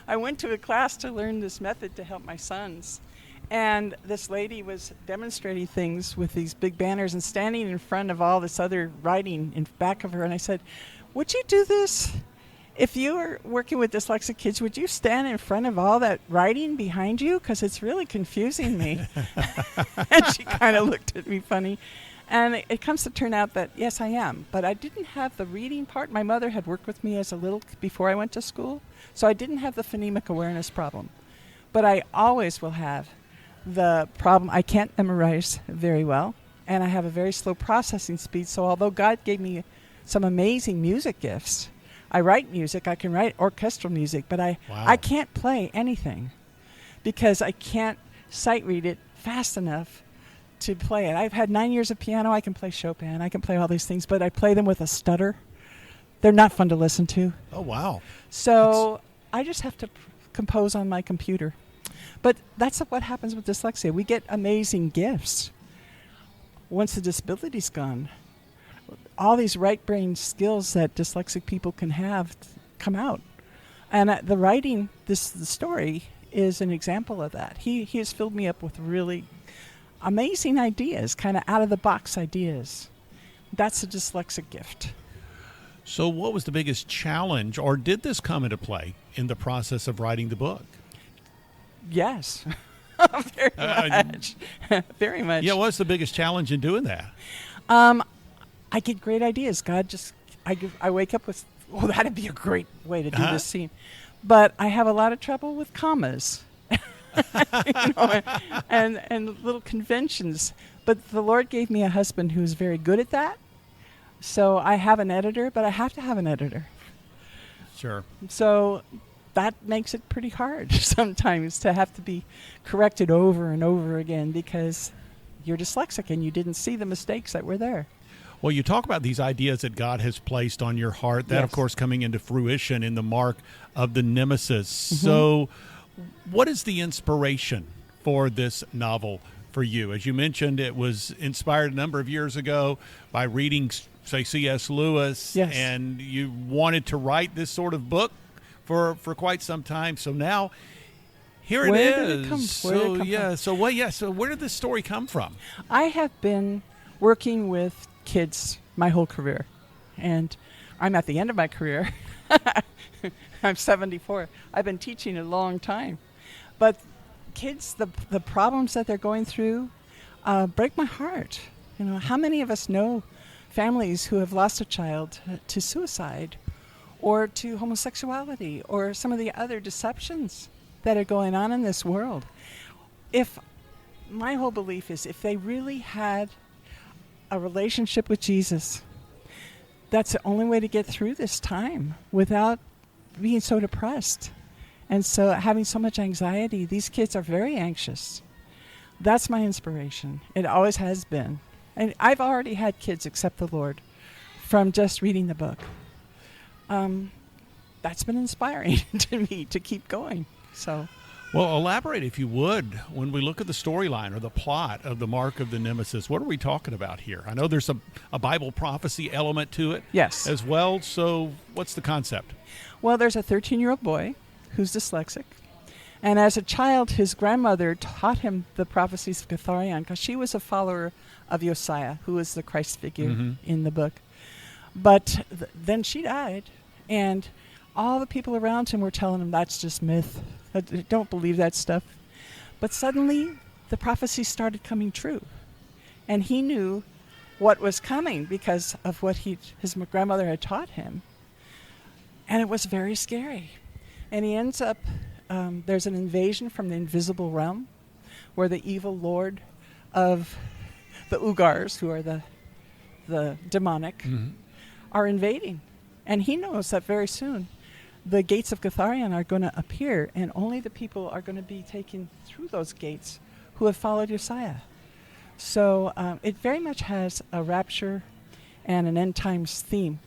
I went to a class to learn this method to help my sons. And this lady was demonstrating things with these big banners and standing in front of all this other writing in back of her. And I said, would you do this? If you were working with dyslexic kids, would you stand in front of all that writing behind you? Because it's really confusing me. And she kind of looked at me funny. And it comes to turn out that, yes, I am. But I didn't have the reading part. My mother had worked with me as a little before I went to school. So I didn't have the phonemic awareness problem. But I always will have the problem. I can't memorize very well. And I have a very slow processing speed. So although God gave me some amazing music gifts, I write music. I can write orchestral music. But I can't play anything because I can't sight read it fast enough to play it. I've had 9 years of piano. I can play Chopin. I can play all these things, but I play them with a stutter. They're not fun to listen to. Oh, wow. So I just have to compose on my computer. But that's what happens with dyslexia. We get amazing gifts. Once the disability's gone, all these right brain skills that dyslexic people can have come out. And the writing, the story, is an example of that. He has filled me up with really amazing ideas, kind of out-of-the-box ideas. That's a dyslexic gift. So what was the biggest challenge, or did this come into play in the process of writing the book? Yes, very much. Very much. Yeah, what's the biggest challenge in doing that? I get great ideas. I wake up with, that'd be a great way to do this scene. But I have a lot of trouble with commas. And little conventions. But the Lord gave me a husband who's very good at that. So I have an editor, but I have to have an editor. Sure. So that makes it pretty hard sometimes to have to be corrected over and over again because you're dyslexic and you didn't see the mistakes that were there. Well, you talk about these ideas that God has placed on your heart, that, of course, coming into fruition in the mark of the Nemesis. Mm-hmm. So what is the inspiration for this novel for you? As you mentioned, it was inspired a number of years ago by reading, say, C.S. Lewis, and you wanted to write this sort of book for quite some time. So now here it is. So where did this story come from? I have been working with kids my whole career, and I'm at the end of my career. I'm 74. I've been teaching a long time, but kids, the problems that they're going through break my heart. You know, how many of us know families who have lost a child to suicide or to homosexuality or some of the other deceptions that are going on in this world? My whole belief is if they really had a relationship with Jesus, that's the only way to get through this time without being so depressed and so having so much anxiety. These kids are very anxious. That's my inspiration. It always has been. And I've already had kids accept the Lord from just reading the book. That's been inspiring to me to keep going. Well, elaborate, if you would, when we look at the storyline or the plot of the Mark of the Nemesis. What are we talking about here? I know there's a Bible prophecy element to it as well. So what's the concept? Well, there's a 13-year-old boy who's dyslexic. And as a child, his grandmother taught him the prophecies of Catharion because she was a follower of Josiah, who was the Christ figure in the book. But then she died, and all the people around him were telling him that's just myth. Don't believe that stuff. But suddenly, the prophecies started coming true. And he knew what was coming because of what his grandmother had taught him. And it was very scary. And he ends up, there's an invasion from the invisible realm where the evil lord of the Ugars, who are the demonic, are invading. And he knows that very soon the gates of Catharion are going to appear, and only the people are going to be taken through those gates who have followed Josiah. So it very much has a rapture and an end times theme